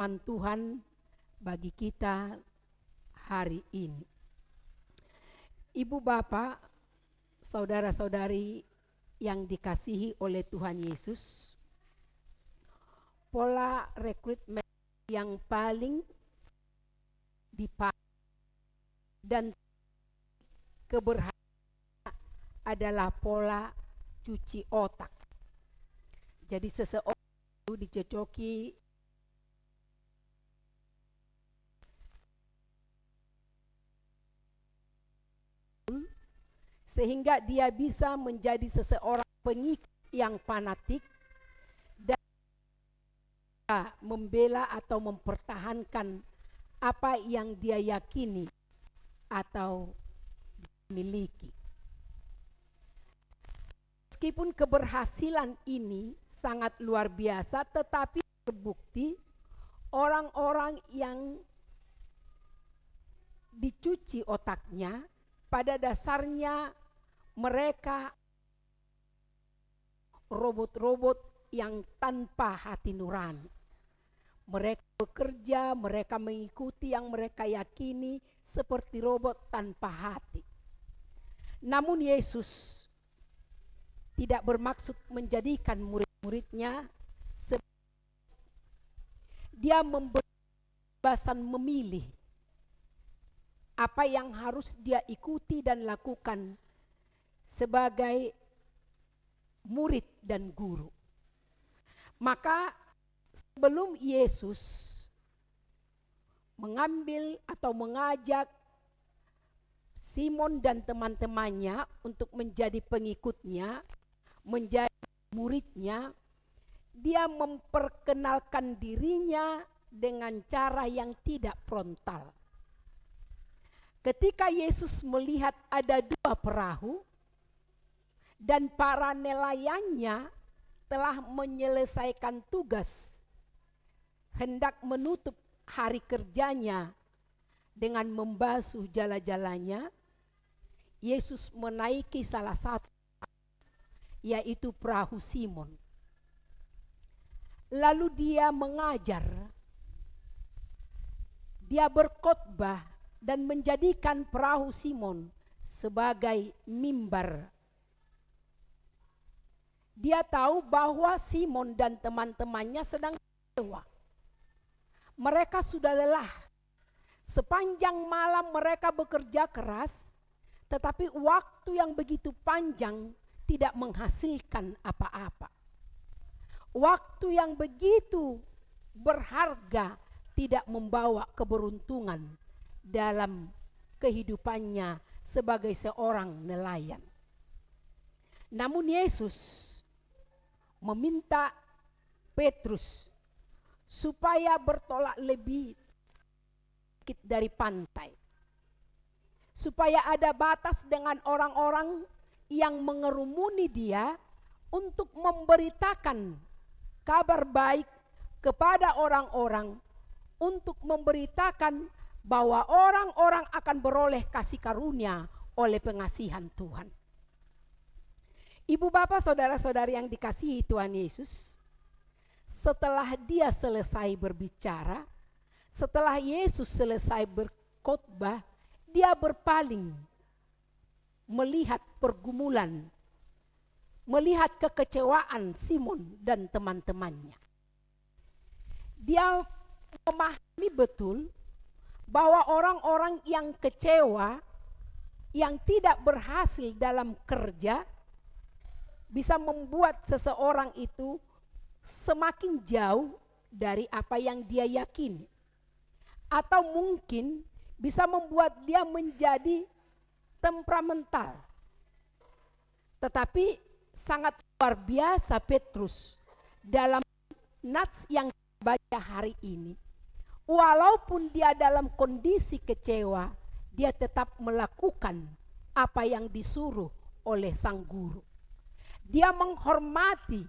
firman Tuhan bagi kita hari ini. Ibu bapak, saudara-saudari yang dikasihi oleh Tuhan Yesus, pola rekrutmen yang paling dipakai dan keberhasilan adalah pola cuci otak. Jadi seseorang itu dicocoki sehingga dia bisa menjadi seseorang pengikut yang fanatik dan membela atau mempertahankan apa yang dia yakini atau miliki. Meskipun keberhasilan ini sangat luar biasa, tetapi terbukti orang-orang yang dicuci otaknya pada dasarnya mereka robot-robot yang tanpa hati nurani. Mereka bekerja, mereka mengikuti yang mereka yakini seperti robot tanpa hati. Namun Yesus tidak bermaksud menjadikan murid-muridnya dia memberi kebebasan memilih apa yang harus dia ikuti dan lakukan sebagai murid dan guru. Maka sebelum Yesus mengambil atau mengajak Simon dan teman-temannya untuk menjadi pengikutnya, menjadi muridnya, dia memperkenalkan dirinya dengan cara yang tidak frontal. Ketika Yesus melihat ada 2 perahu dan para nelayannya telah menyelesaikan tugas, hendak menutup hari kerjanya dengan membasuh jala-jalanya, Yesus menaiki salah satu, yaitu perahu Simon. Lalu dia mengajar, dia berkhotbah dan menjadikan perahu Simon sebagai mimbar. Dia tahu bahwa Simon dan teman-temannya sedang kecewa. Mereka sudah lelah. Sepanjang malam mereka bekerja keras, tetapi waktu yang begitu panjang tidak menghasilkan apa-apa. Waktu yang begitu berharga tidak membawa keberuntungan dalam kehidupannya sebagai seorang nelayan. Namun Yesus meminta Petrus supaya bertolak lebih sedikit dari pantai, supaya ada batas dengan orang-orang yang mengerumuni dia untuk memberitakan kabar baik kepada orang-orang, untuk memberitakan bahwa orang-orang akan beroleh kasih karunia oleh pengasihan Tuhan. Ibu bapak saudara-saudari yang dikasihi Tuhan Yesus, setelah dia selesai berbicara, setelah Yesus selesai berkhotbah, dia berpaling melihat pergumulan, melihat kekecewaan Simon dan teman-temannya. Dia memahami betul bahwa orang-orang yang kecewa, yang tidak berhasil dalam kerja, bisa membuat seseorang itu semakin jauh dari apa yang dia yakini. Atau mungkin bisa membuat dia menjadi temperamental. Tetapi sangat luar biasa Petrus dalam nats yang baca hari ini. Walaupun dia dalam kondisi kecewa, dia tetap melakukan apa yang disuruh oleh sang guru. Dia menghormati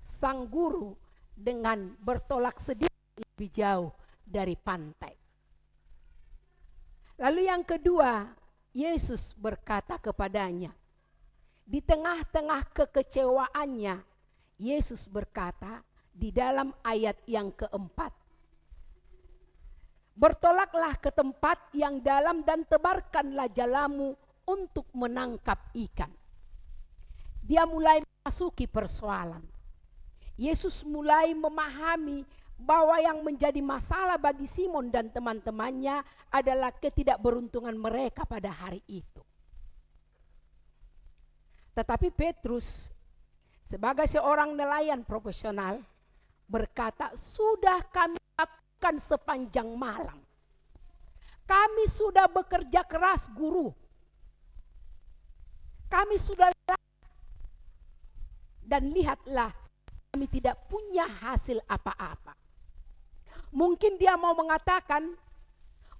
sang guru dengan bertolak sedikit lebih jauh dari pantai. Lalu yang kedua, Yesus berkata kepadanya, di tengah-tengah kekecewaannya, Yesus berkata di dalam ayat yang keempat, Bertolaklah ke tempat yang dalam dan tebarkanlah jalamu untuk menangkap ikan. Dia mulai memasuki persoalan. Yesus mulai memahami bahwa yang menjadi masalah bagi Simon dan teman-temannya adalah ketidakberuntungan mereka pada hari itu. Tetapi Petrus sebagai seorang nelayan profesional berkata, "Sudah kami lakukan sepanjang malam. Kami sudah bekerja keras, Guru. Kami sudah dan lihatlah, kami tidak punya hasil apa-apa." Mungkin dia mau mengatakan,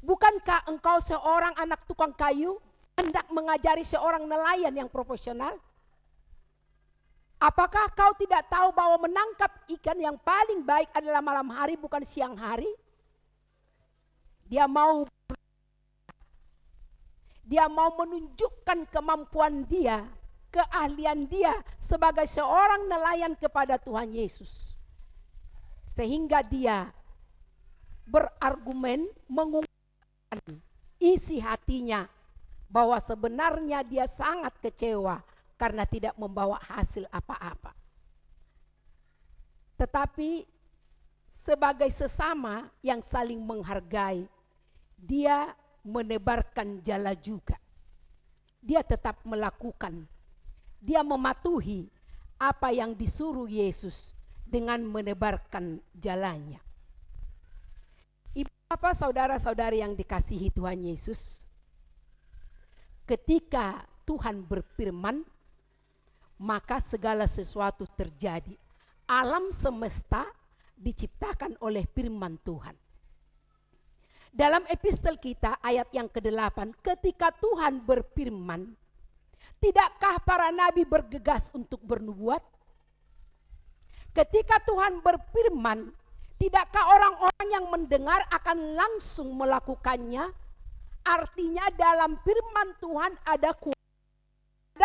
"Bukankah engkau seorang anak tukang kayu, hendak mengajari seorang nelayan yang profesional? Apakah kau tidak tahu bahwa menangkap ikan yang paling baik adalah malam hari, bukan siang hari?" Dia mau menunjukkan kemampuan dia, keahlian dia sebagai seorang nelayan kepada Tuhan Yesus. Sehingga dia berargumen mengungkapkan isi hatinya bahwa sebenarnya dia sangat kecewa karena tidak membawa hasil apa-apa. Tetapi sebagai sesama yang saling menghargai, dia menebarkan jala juga. Dia tetap melakukan, dia mematuhi apa yang disuruh Yesus dengan menebarkan jalannya. Ibu bapak saudara-saudari yang dikasihi Tuhan Yesus, ketika Tuhan berfirman, maka segala sesuatu terjadi. Alam semesta diciptakan oleh firman Tuhan. Dalam epistel kita ayat yang ke-8, ketika Tuhan berfirman, tidakkah para nabi bergegas untuk bernubuat? Ketika Tuhan berfirman, tidakkah orang-orang yang mendengar akan langsung melakukannya? Artinya dalam firman Tuhan ada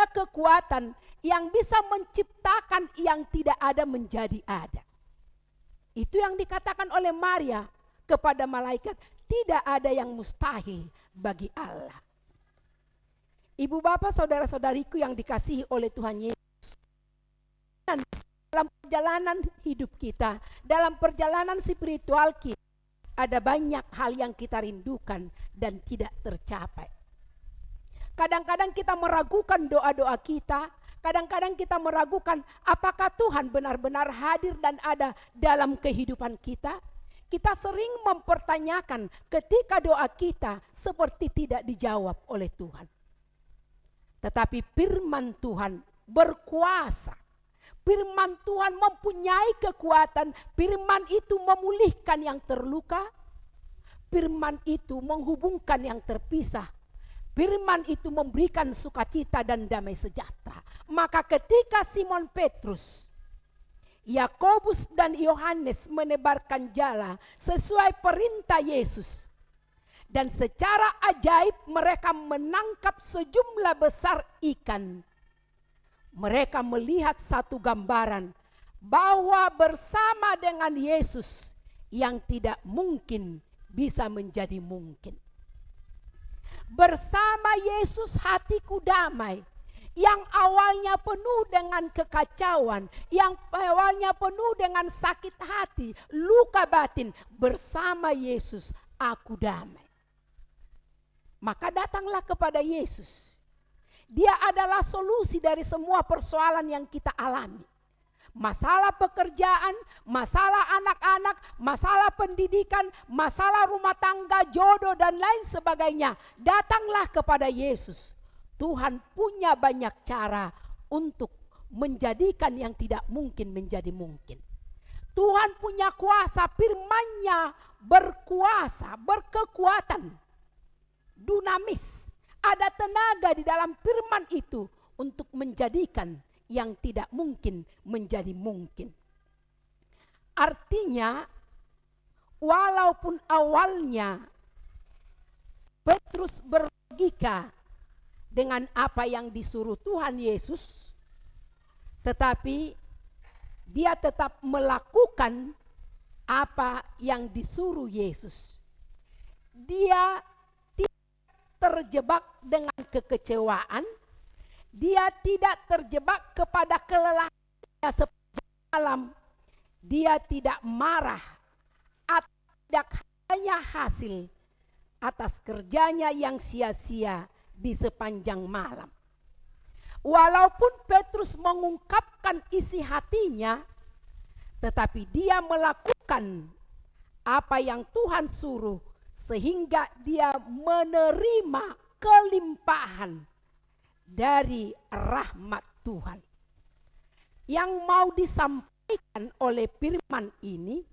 kekuatan yang bisa menciptakan yang tidak ada menjadi ada. Itu yang dikatakan oleh Maria kepada malaikat, tidak ada yang mustahil bagi Allah. Ibu bapak saudara-saudariku yang dikasihi oleh Tuhan Yesus, dalam perjalanan hidup kita, dalam perjalanan spiritual kita, ada banyak hal yang kita rindukan dan tidak tercapai. Kadang-kadang kita meragukan doa-doa kita, kadang-kadang kita meragukan apakah Tuhan benar-benar hadir dan ada dalam kehidupan kita. Kita sering mempertanyakan ketika doa kita seperti tidak dijawab oleh Tuhan. Tetapi firman Tuhan berkuasa. Firman Tuhan mempunyai kekuatan. Firman itu memulihkan yang terluka. Firman itu menghubungkan yang terpisah. Firman itu memberikan sukacita dan damai sejahtera. Maka ketika Simon Petrus, Yakobus dan Yohanes menebarkan jala sesuai perintah Yesus, dan secara ajaib mereka menangkap sejumlah besar ikan, mereka melihat satu gambaran bahwa bersama dengan Yesus yang tidak mungkin bisa menjadi mungkin. Bersama Yesus hatiku damai. Yang awalnya penuh dengan kekacauan, yang awalnya penuh dengan sakit hati, luka batin, bersama Yesus aku damai. Maka datanglah kepada Yesus. Dia adalah solusi dari semua persoalan yang kita alami. Masalah pekerjaan, masalah anak-anak, masalah pendidikan, masalah rumah tangga, jodoh dan lain sebagainya. Datanglah kepada Yesus. Tuhan punya banyak cara untuk menjadikan yang tidak mungkin menjadi mungkin. Tuhan punya kuasa, firman-Nya berkuasa, berkekuatan, dinamis. Ada tenaga di dalam firman itu untuk menjadikan yang tidak mungkin menjadi mungkin. Artinya, walaupun awalnya Petrus berlogika dengan apa yang disuruh Tuhan Yesus, tetapi dia tetap melakukan apa yang disuruh Yesus. dia tidak terjebak dengan kekecewaan, dia tidak terjebak kepada kelelahan sepanjang malam, dia tidak marah atau tidak hanya hasil atas kerjanya yang sia-sia di sepanjang malam. Walaupun Petrus mengungkapkan isi hatinya, tetapi dia melakukan apa yang Tuhan suruh sehingga dia menerima kelimpahan dari rahmat Tuhan. Yang mau disampaikan oleh firman ini,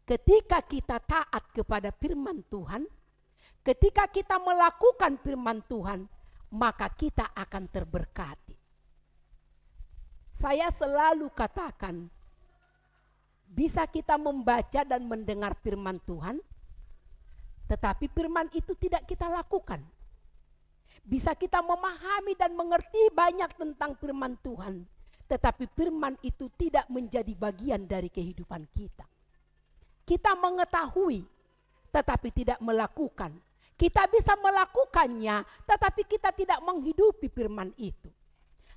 ketika kita taat kepada firman Tuhan, ketika kita melakukan firman Tuhan, maka kita akan terberkati. Saya selalu katakan, bisa kita membaca dan mendengar firman Tuhan, tetapi firman itu tidak kita lakukan. Bisa kita memahami dan mengerti banyak tentang firman Tuhan, tetapi firman itu tidak menjadi bagian dari kehidupan kita. Kita mengetahui, tetapi tidak melakukan. Kita bisa melakukannya, tetapi kita tidak menghidupi firman itu.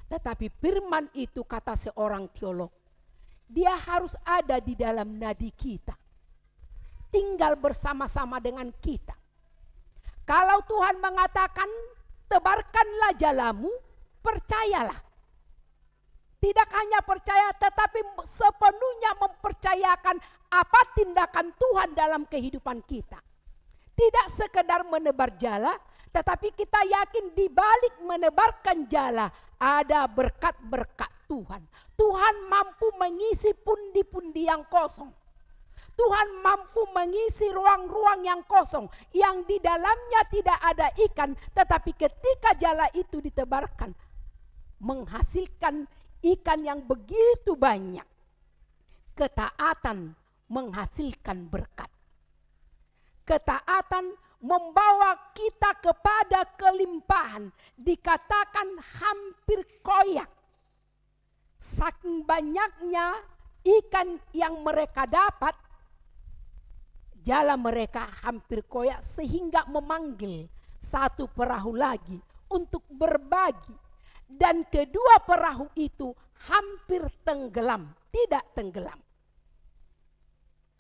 Tetapi firman itu, kata seorang teolog, dia harus ada di dalam nadi kita, tinggal bersama-sama dengan kita. Kalau Tuhan mengatakan, tebarkanlah jalamu, percayalah. Tidak hanya percaya, tetapi sepenuhnya mempercayakan apa tindakan Tuhan dalam kehidupan kita. Tidak sekedar menebar jala, tetapi kita yakin di balik menebarkan jala ada berkat-berkat Tuhan. Tuhan mampu mengisi pundi-pundi yang kosong. Tuhan mampu mengisi ruang-ruang yang kosong, yang di dalamnya tidak ada ikan, tetapi ketika jala itu ditebarkan, menghasilkan ikan yang begitu banyak. Ketaatan menghasilkan berkat. Ketaatan membawa kita kepada kelimpahan, dikatakan hampir koyak. Saking banyaknya ikan yang mereka dapat, jala mereka hampir koyak sehingga memanggil satu perahu lagi untuk berbagi. Dan kedua perahu itu hampir tenggelam, tidak tenggelam.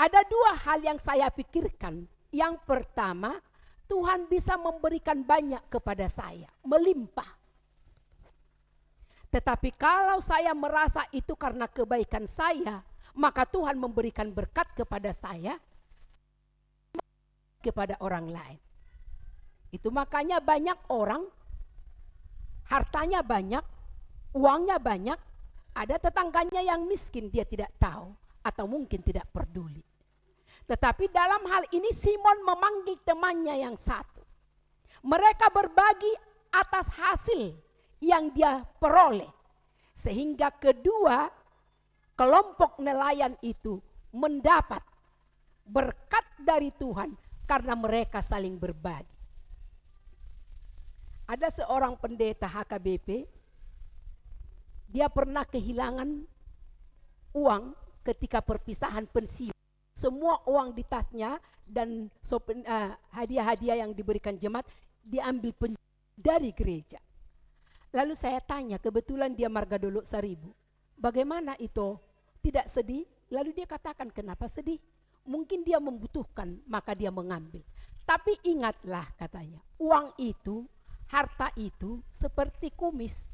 Ada dua hal yang saya pikirkan. Yang pertama, Tuhan bisa memberikan banyak kepada saya, melimpah. Tetapi kalau saya merasa itu karena kebaikan saya, maka Tuhan memberikan berkat kepada saya, kepada orang lain. Itu makanya banyak orang, hartanya banyak, uangnya banyak, ada tetangganya yang miskin, dia tidak tahu atau mungkin tidak peduli. Tetapi dalam hal ini Simon memanggil temannya yang satu. Mereka berbagi atas hasil yang dia peroleh. Sehingga kedua kelompok nelayan itu mendapat berkat dari Tuhan karena mereka saling berbagi. Ada seorang pendeta HKBP, dia pernah kehilangan uang ketika perpisahan pensiun. Semua uang di tasnya dan hadiah-hadiah yang diberikan jemaat diambil dari gereja. Lalu saya tanya, kebetulan dia Marga Dolok 1000. Bagaimana itu? Tidak sedih? Lalu dia katakan, kenapa sedih? Mungkin dia membutuhkan, maka dia mengambil. Tapi ingatlah katanya, uang itu, harta itu seperti kumis.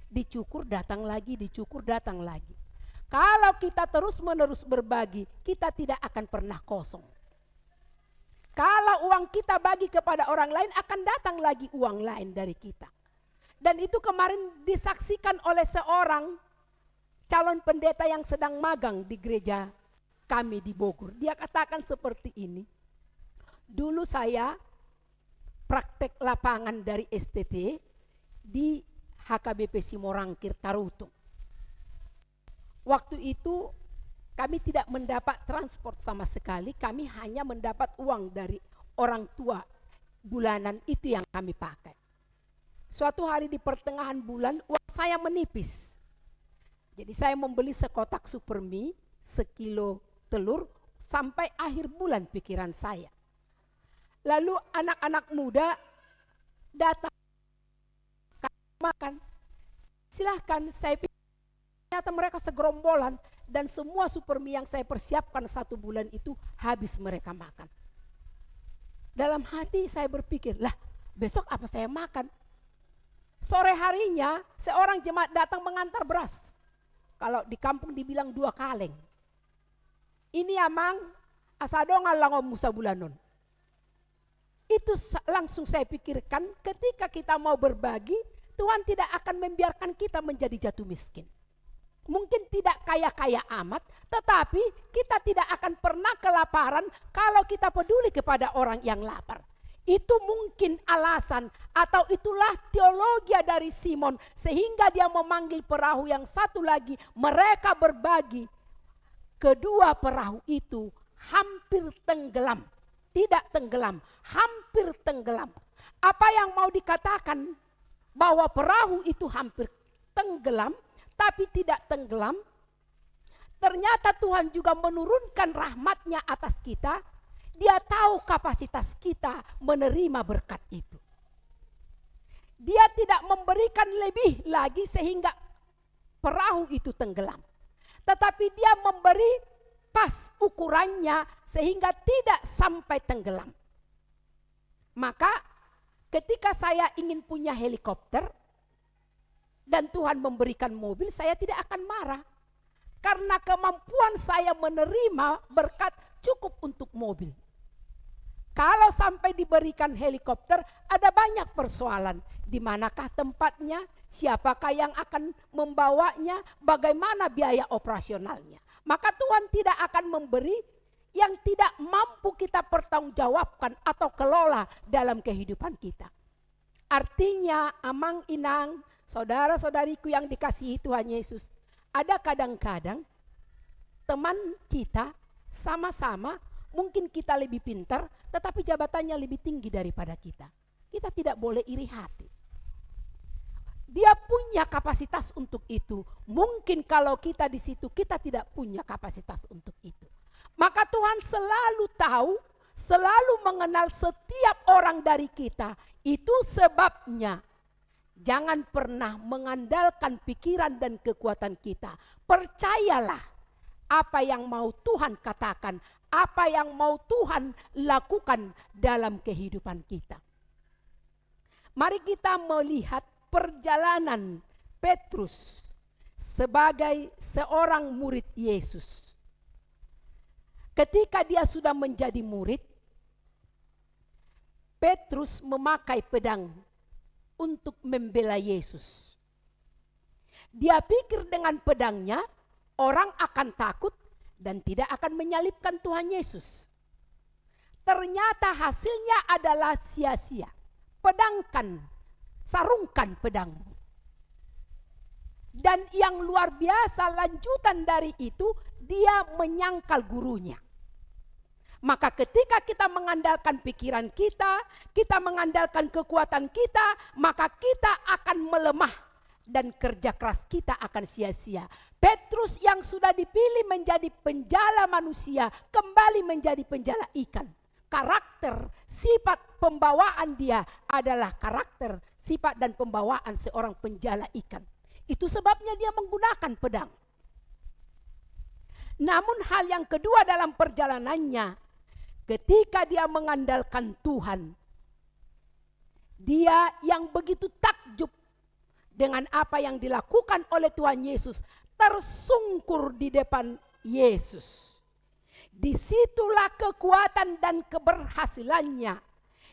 Dicukur datang lagi, dicukur datang lagi. Kalau kita terus-menerus berbagi, kita tidak akan pernah kosong. Kalau uang kita bagi kepada orang lain, akan datang lagi uang lain dari kita. Dan itu kemarin disaksikan oleh seorang calon pendeta yang sedang magang di gereja kami di Bogor. Dia katakan seperti ini, dulu saya praktek lapangan dari STT di HKBP Simorangkir Tarutung. Waktu itu kami tidak mendapat transport sama sekali, kami hanya mendapat uang dari orang tua bulanan itu yang kami pakai. Suatu hari di pertengahan bulan uang saya menipis. Jadi saya membeli sekotak supermie, sekilo telur sampai akhir bulan pikiran saya. Lalu anak-anak muda datang makan. Silahkan, saya pikir ternyata mereka segerombolan dan semua super mie yang saya persiapkan 1 bulan itu habis mereka makan. Dalam hati saya berpikir, lah besok apa saya makan? Sore harinya seorang jemaat datang mengantar beras. Kalau di kampung dibilang 2 kaleng. Ini amang asadongan lango musa bulanon. Itu langsung saya pikirkan, ketika kita mau berbagi, Tuhan tidak akan membiarkan kita menjadi jatuh miskin. Mungkin tidak kaya-kaya amat, tetapi kita tidak akan pernah kelaparan kalau kita peduli kepada orang yang lapar. Itu mungkin alasan atau itulah teologi dari Simon, sehingga dia memanggil perahu yang satu lagi, mereka berbagi. Kedua perahu itu hampir tenggelam. Tidak tenggelam, hampir tenggelam. Apa yang mau dikatakan bahwa perahu itu hampir tenggelam, tapi tidak tenggelam. Ternyata Tuhan juga menurunkan rahmat-Nya atas kita. Dia tahu kapasitas kita menerima berkat itu. Dia tidak memberikan lebih lagi sehingga perahu itu tenggelam. Tetapi dia memberi pas ukurannya sehingga tidak sampai tenggelam. Maka ketika saya ingin punya helikopter dan Tuhan memberikan mobil, saya tidak akan marah. Karena kemampuan saya menerima berkat cukup untuk mobil. Kalau sampai diberikan helikopter, ada banyak persoalan. Di manakah tempatnya, siapakah yang akan membawanya, bagaimana biaya operasionalnya. Maka Tuhan tidak akan memberi yang tidak mampu kita pertanggungjawabkan atau kelola dalam kehidupan kita. Artinya, amang inang, saudara-saudariku yang dikasihi Tuhan Yesus, ada kadang-kadang teman kita sama-sama, mungkin kita lebih pintar, tetapi jabatannya lebih tinggi daripada kita. Kita tidak boleh iri hati. Dia punya kapasitas untuk itu. Mungkin kalau kita di situ, kita tidak punya kapasitas untuk itu. Maka Tuhan selalu tahu, selalu mengenal setiap orang dari kita. Itu sebabnya jangan pernah mengandalkan pikiran dan kekuatan kita. Percayalah apa yang mau Tuhan katakan, apa yang mau Tuhan lakukan dalam kehidupan kita. Mari kita melihat perjalanan Petrus sebagai seorang murid Yesus. Ketika dia sudah menjadi murid, Petrus memakai pedang untuk membela Yesus. Dia pikir dengan pedangnya orang akan takut dan tidak akan menyalibkan Tuhan Yesus. Ternyata hasilnya adalah sia-sia. Pedangkan, sarungkan pedangmu. Dan yang luar biasa lanjutan dari itu, dia menyangkal gurunya. Maka ketika kita mengandalkan pikiran kita mengandalkan kekuatan kita, maka kita akan melemah dan kerja keras kita akan sia-sia. Petrus yang sudah dipilih menjadi penjala manusia, kembali menjadi penjala ikan. Karakter, sifat pembawaan dia adalah karakter, sifat dan pembawaan seorang penjala ikan. Itu sebabnya dia menggunakan pedang. Namun hal yang kedua dalam perjalanannya, ketika dia mengandalkan Tuhan, dia yang begitu takjub dengan apa yang dilakukan oleh Tuhan Yesus, tersungkur di depan Yesus. Disitulah kekuatan dan keberhasilannya.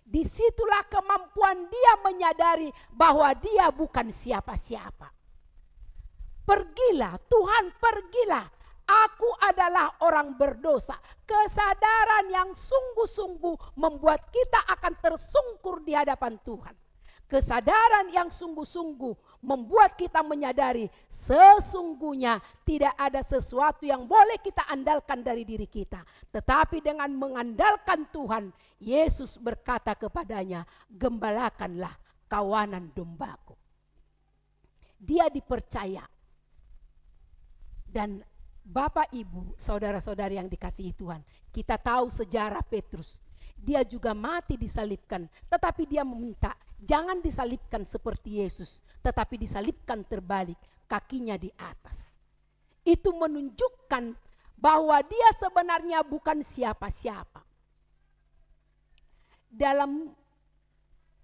Disitulah kemampuan dia menyadari bahwa dia bukan siapa-siapa. Pergilah, Tuhan pergilah. Aku adalah orang berdosa. Kesadaran yang sungguh-sungguh membuat kita akan tersungkur di hadapan Tuhan. Kesadaran yang sungguh-sungguh membuat kita menyadari sesungguhnya tidak ada sesuatu yang boleh kita andalkan dari diri kita. Tetapi dengan mengandalkan Tuhan, Yesus berkata kepadanya, gembalakanlah kawanan dombaku. Dia dipercaya. Dan Bapak, Ibu, saudara-saudari yang dikasihi Tuhan, kita tahu sejarah Petrus. dia juga mati disalibkan. Tetapi dia meminta, jangan disalibkan seperti Yesus, tetapi disalibkan terbalik, kakinya di atas. Itu menunjukkan bahwa dia sebenarnya bukan siapa-siapa. Dalam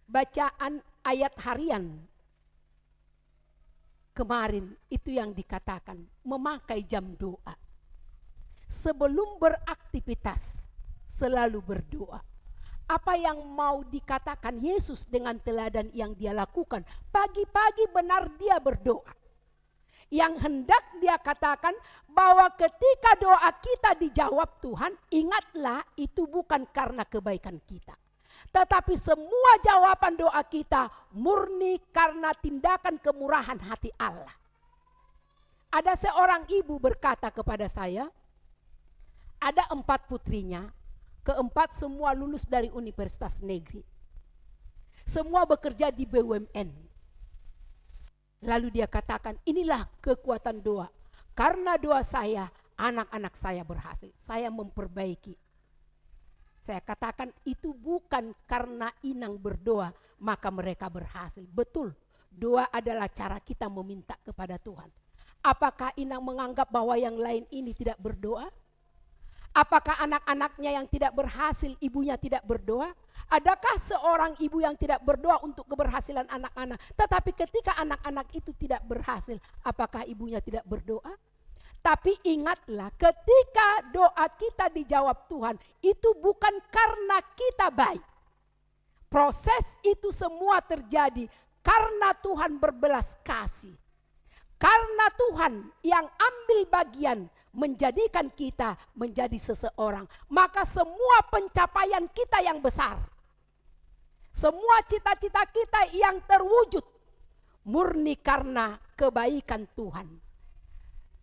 bacaan ayat harian kemarin itu yang dikatakan, memakai jam doa. Sebelum beraktivitas selalu berdoa. Apa yang mau dikatakan Yesus dengan teladan yang dia lakukan? Pagi-pagi benar dia berdoa. Yang hendak dia katakan bahwa ketika doa kita dijawab Tuhan, ingatlah itu bukan karena kebaikan kita. Tetapi semua jawaban doa kita murni karena tindakan kemurahan hati Allah. Ada seorang ibu berkata kepada saya, ada 4 putrinya, keempat semua lulus dari universitas negeri. Semua bekerja di BUMN. Lalu dia katakan, inilah kekuatan doa. Karena doa saya, anak-anak saya berhasil. Saya memperbaiki. Saya katakan itu bukan karena Inang berdoa, maka mereka berhasil. Betul, doa adalah cara kita meminta kepada Tuhan. Apakah Inang menganggap bahwa yang lain ini tidak berdoa? Apakah anak-anaknya yang tidak berhasil, ibunya tidak berdoa? Adakah seorang ibu yang tidak berdoa untuk keberhasilan anak-anak? Tetapi ketika anak-anak itu tidak berhasil, apakah ibunya tidak berdoa? Tapi ingatlah, ketika doa kita dijawab Tuhan, itu bukan karena kita baik. Proses itu semua terjadi karena Tuhan berbelas kasih. Karena Tuhan yang ambil bagian menjadikan kita menjadi seseorang, maka semua pencapaian kita yang besar, semua cita-cita kita yang terwujud murni karena kebaikan Tuhan.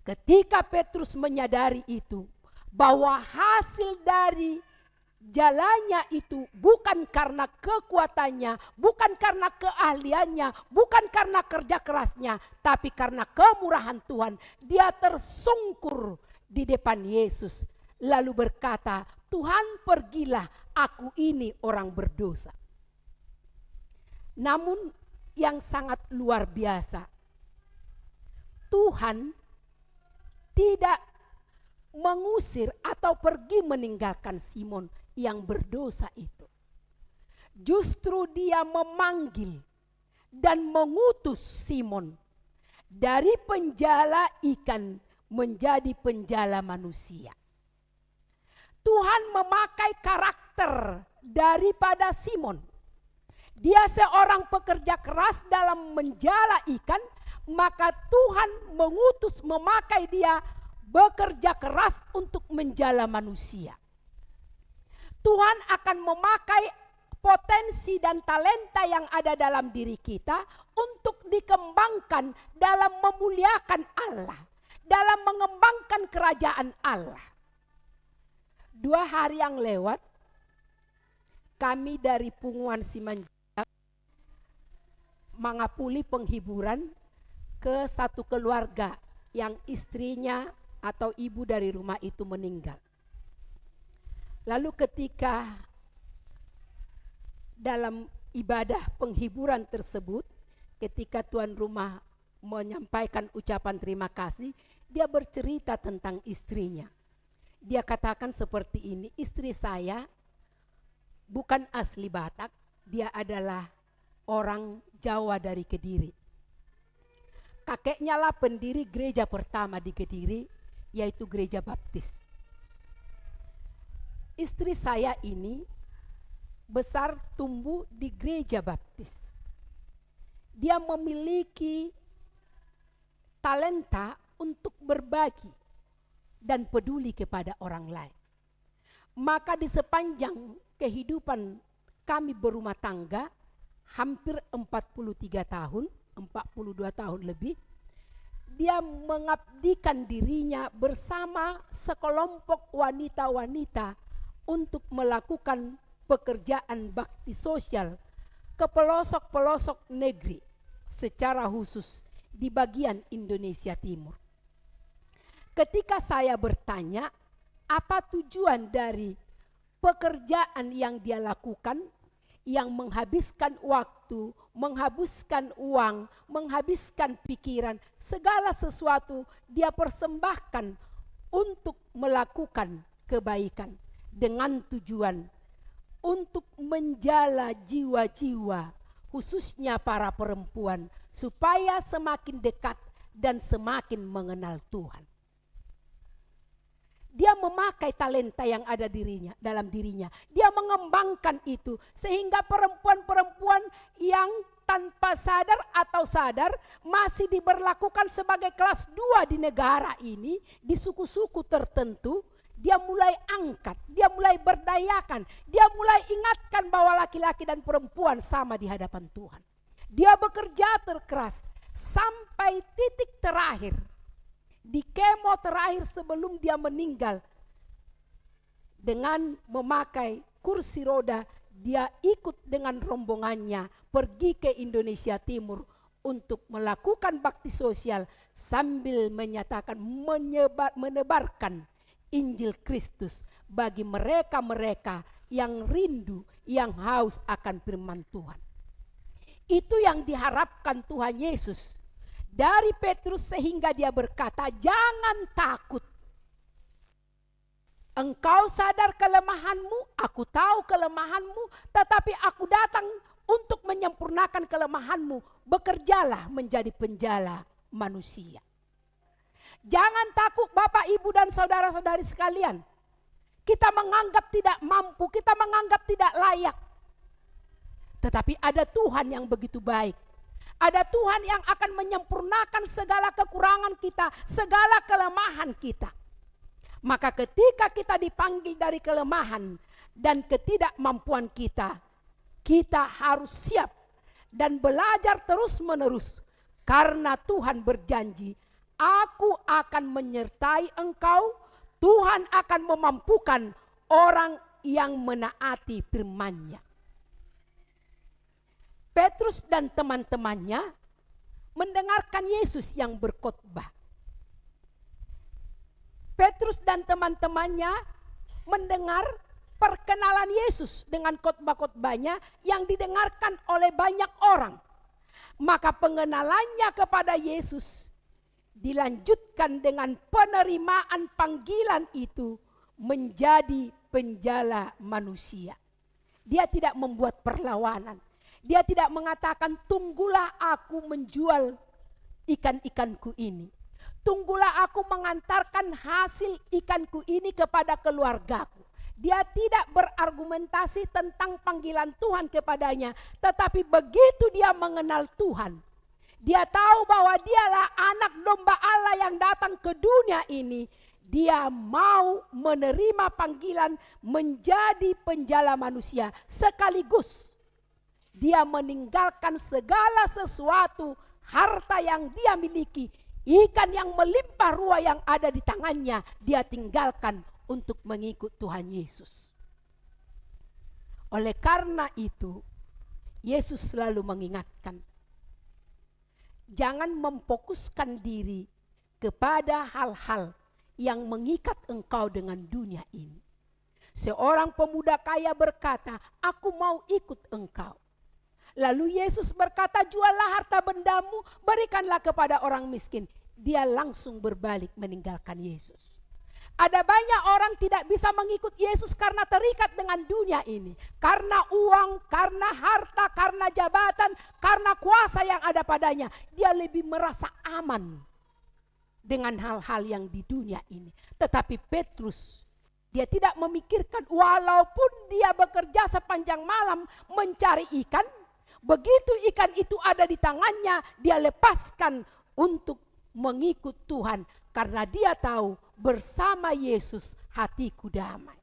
Ketika Petrus menyadari itu, bahwa hasil dari jalannya itu bukan karena kekuatannya, bukan karena keahliannya, bukan karena kerja kerasnya, tapi karena kemurahan Tuhan. Dia tersungkur di depan Yesus, lalu berkata, Tuhan pergilah, aku ini orang berdosa. Namun yang sangat luar biasa, Tuhan tidak mengusir atau pergi meninggalkan Simon yang berdosa itu. Justru dia memanggil dan mengutus Simon dari penjala ikan menjadi penjala manusia. Tuhan memakai karakter daripada Simon. Dia seorang pekerja keras dalam menjala ikan, maka Tuhan mengutus memakai dia bekerja keras untuk menjala manusia. Tuhan akan memakai potensi dan talenta yang ada dalam diri kita untuk dikembangkan dalam memuliakan Allah, dalam mengembangkan kerajaan Allah. 2 hari yang lewat, kami dari Punguan Simanjuntak mengapuli penghiburan ke satu keluarga yang istrinya atau ibu dari rumah itu meninggal. Lalu ketika dalam ibadah penghiburan tersebut, ketika tuan rumah menyampaikan ucapan terima kasih, dia bercerita tentang istrinya. Dia katakan seperti ini, istri saya bukan asli Batak, dia adalah orang Jawa dari Kediri. Kakeknya lah pendiri gereja pertama di Kediri, yaitu gereja Baptis. Istri saya ini besar tumbuh di gereja Baptis. Dia memiliki talenta untuk berbagi dan peduli kepada orang lain. Maka di sepanjang kehidupan kami berumah tangga, hampir 43 tahun, 42 tahun lebih, dia mengabdikan dirinya bersama sekelompok wanita-wanita untuk melakukan pekerjaan bakti sosial ke pelosok-pelosok negeri, secara khusus di bagian Indonesia Timur. Ketika saya bertanya, apa tujuan dari pekerjaan yang dia lakukan, yang menghabiskan waktu, menghabiskan uang, menghabiskan pikiran, segala sesuatu dia persembahkan untuk melakukan kebaikan dengan tujuan untuk menjala jiwa-jiwa, khususnya para perempuan, supaya semakin dekat dan semakin mengenal Tuhan. Dia memakai talenta yang ada dalam dirinya. Dia mengembangkan itu sehingga perempuan-perempuan yang tanpa sadar atau sadar masih diberlakukan sebagai kelas 2 di negara ini, di suku-suku tertentu. Dia mulai angkat, dia mulai berdayakan, dia mulai ingatkan bahwa laki-laki dan perempuan sama di hadapan Tuhan. Dia bekerja terkeras sampai titik terakhir. Di kemo terakhir sebelum dia meninggal, dengan memakai kursi roda, dia ikut dengan rombongannya pergi ke Indonesia Timur untuk melakukan bakti sosial sambil menyatakan menebarkan Injil Kristus bagi mereka-mereka yang rindu, yang haus akan firman Tuhan. Itu yang diharapkan Tuhan Yesus dari Petrus sehingga dia berkata, jangan takut. Engkau sadar kelemahanmu, aku tahu kelemahanmu, tetapi aku datang untuk menyempurnakan kelemahanmu. Bekerjalah menjadi penjala manusia. Jangan takut Bapak, Ibu dan saudara-saudari sekalian. Kita menganggap tidak mampu, kita menganggap tidak layak. Tetapi ada Tuhan yang begitu baik. Ada Tuhan yang akan menyempurnakan segala kekurangan kita, segala kelemahan kita. Maka ketika kita dipanggil dari kelemahan dan ketidakmampuan kita, kita harus siap dan belajar terus-menerus. Karena Tuhan berjanji, aku akan menyertai engkau, Tuhan akan memampukan orang yang menaati firman-Nya. Petrus dan teman-temannya mendengarkan Yesus yang berkhotbah. Petrus dan teman-temannya mendengar perkenalan Yesus dengan khotbah-khotbahnya yang didengarkan oleh banyak orang. Maka pengenalannya kepada Yesus dilanjutkan dengan penerimaan panggilan itu menjadi penjala manusia. Dia tidak membuat perlawanan. Dia tidak mengatakan, tunggulah aku menjual ikan-ikanku ini. Tunggulah aku mengantarkan hasil ikanku ini kepada keluargaku. Dia tidak berargumentasi tentang panggilan Tuhan kepadanya. Tetapi begitu dia mengenal Tuhan, dia tahu bahwa dialah anak domba Allah yang datang ke dunia ini. Dia mau menerima panggilan menjadi penjala manusia sekaligus. Dia meninggalkan segala sesuatu, harta yang dia miliki, ikan yang melimpah ruah yang ada di tangannya, dia tinggalkan untuk mengikut Tuhan Yesus. Oleh karena itu, Yesus selalu mengingatkan, jangan memfokuskan diri kepada hal-hal yang mengikat engkau dengan dunia ini. Seorang pemuda kaya berkata, aku mau ikut engkau. Lalu Yesus berkata, juallah harta bendamu, berikanlah kepada orang miskin. Dia langsung berbalik meninggalkan Yesus. Ada banyak orang tidak bisa mengikut Yesus karena terikat dengan dunia ini. Karena uang, karena harta, karena jabatan, karena kuasa yang ada padanya. Dia lebih merasa aman dengan hal-hal yang di dunia ini. Tetapi Petrus, dia tidak memikirkan walaupun dia bekerja sepanjang malam mencari ikan, begitu ikan itu ada di tangannya, dia lepaskan untuk mengikut Tuhan. Karena dia tahu bersama Yesus hatiku damai.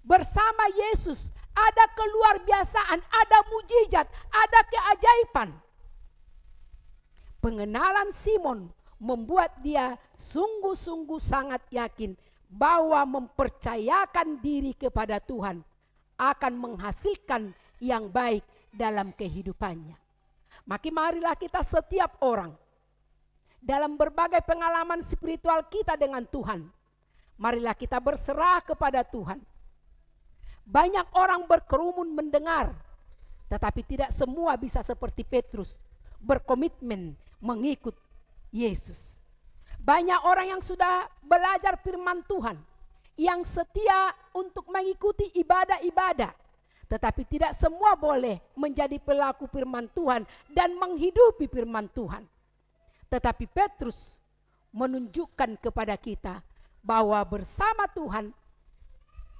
Bersama Yesus ada keluar biasaan, ada mujizat, ada keajaiban. Pengenalan Simon membuat dia sungguh-sungguh sangat yakin bahwa mempercayakan diri kepada Tuhan akan menghasilkan yang baik dalam kehidupannya. Marilah kita setiap orang dalam berbagai pengalaman spiritual kita dengan Tuhan, marilah kita berserah kepada Tuhan. Banyak orang berkerumun mendengar, tetapi tidak semua bisa seperti Petrus berkomitmen mengikut Yesus. Banyak orang yang sudah belajar firman Tuhan, yang setia untuk mengikuti ibadah-ibadah, tetapi tidak semua boleh menjadi pelaku firman Tuhan dan menghidupi firman Tuhan. Tetapi Petrus menunjukkan kepada kita bahwa bersama Tuhan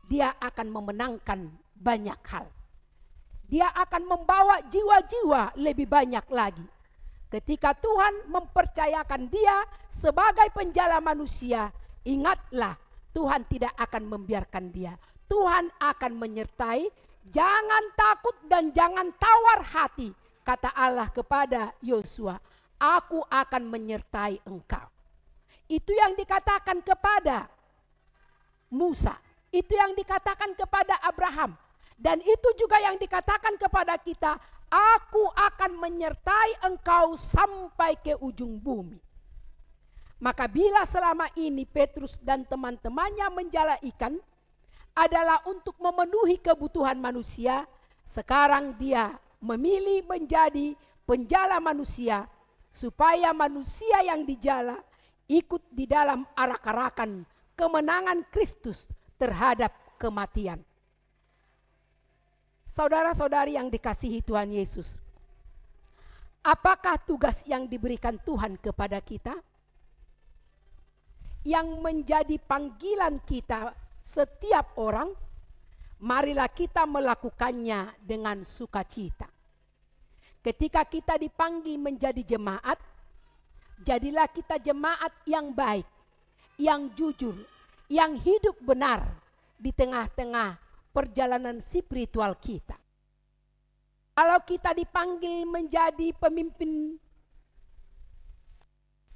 dia akan memenangkan banyak hal. Dia akan membawa jiwa-jiwa lebih banyak lagi. Ketika Tuhan mempercayakan dia sebagai penjala manusia, ingatlah Tuhan tidak akan membiarkan dia. Tuhan akan menyertai. Jangan takut dan jangan tawar hati, kata Allah kepada Yosua. Aku akan menyertai engkau. Itu yang dikatakan kepada Musa. Itu yang dikatakan kepada Abraham. Dan itu juga yang dikatakan kepada kita. Aku akan menyertai engkau sampai ke ujung bumi. Maka bila selama ini Petrus dan teman-temannya menjala ikan adalah untuk memenuhi kebutuhan manusia, sekarang dia memilih menjadi penjala manusia supaya manusia yang dijala ikut di dalam arak-arakan kemenangan Kristus terhadap kematian. Saudara-saudari yang dikasihi Tuhan Yesus, apakah tugas yang diberikan Tuhan kepada kita? Yang menjadi panggilan kita setiap orang, marilah kita melakukannya dengan sukacita. Ketika kita dipanggil menjadi jemaat, jadilah kita jemaat yang baik, yang jujur, yang hidup benar di tengah-tengah perjalanan spiritual kita. Kalau kita dipanggil menjadi pemimpin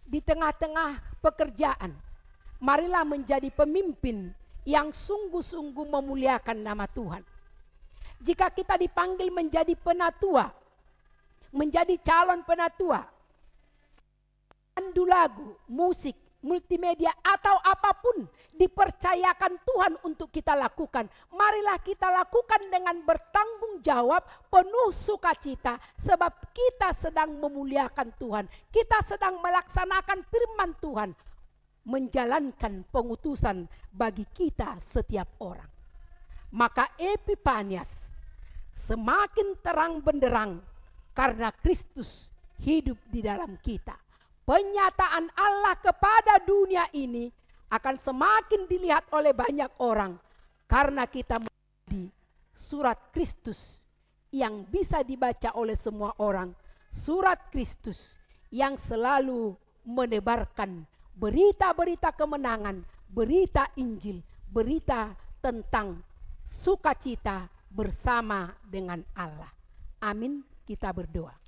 di tengah-tengah pekerjaan, marilah menjadi pemimpin yang sungguh-sungguh memuliakan nama Tuhan. Jika kita dipanggil menjadi penatua, menjadi calon penatua, pandu lagu, musik, multimedia atau apapun dipercayakan Tuhan untuk kita lakukan, marilah kita lakukan dengan bertanggung jawab, penuh sukacita, sebab kita sedang memuliakan Tuhan, kita sedang melaksanakan firman Tuhan, menjalankan pengutusan bagi kita setiap orang. Maka Epifanias semakin terang benderang karena Kristus hidup di dalam kita. Penyataan Allah kepada dunia ini akan semakin dilihat oleh banyak orang karena kita menjadi surat Kristus yang bisa dibaca oleh semua orang. Surat Kristus yang selalu menebarkan berita-berita kemenangan, berita Injil, berita tentang sukacita bersama dengan Allah. Amin, kita berdoa.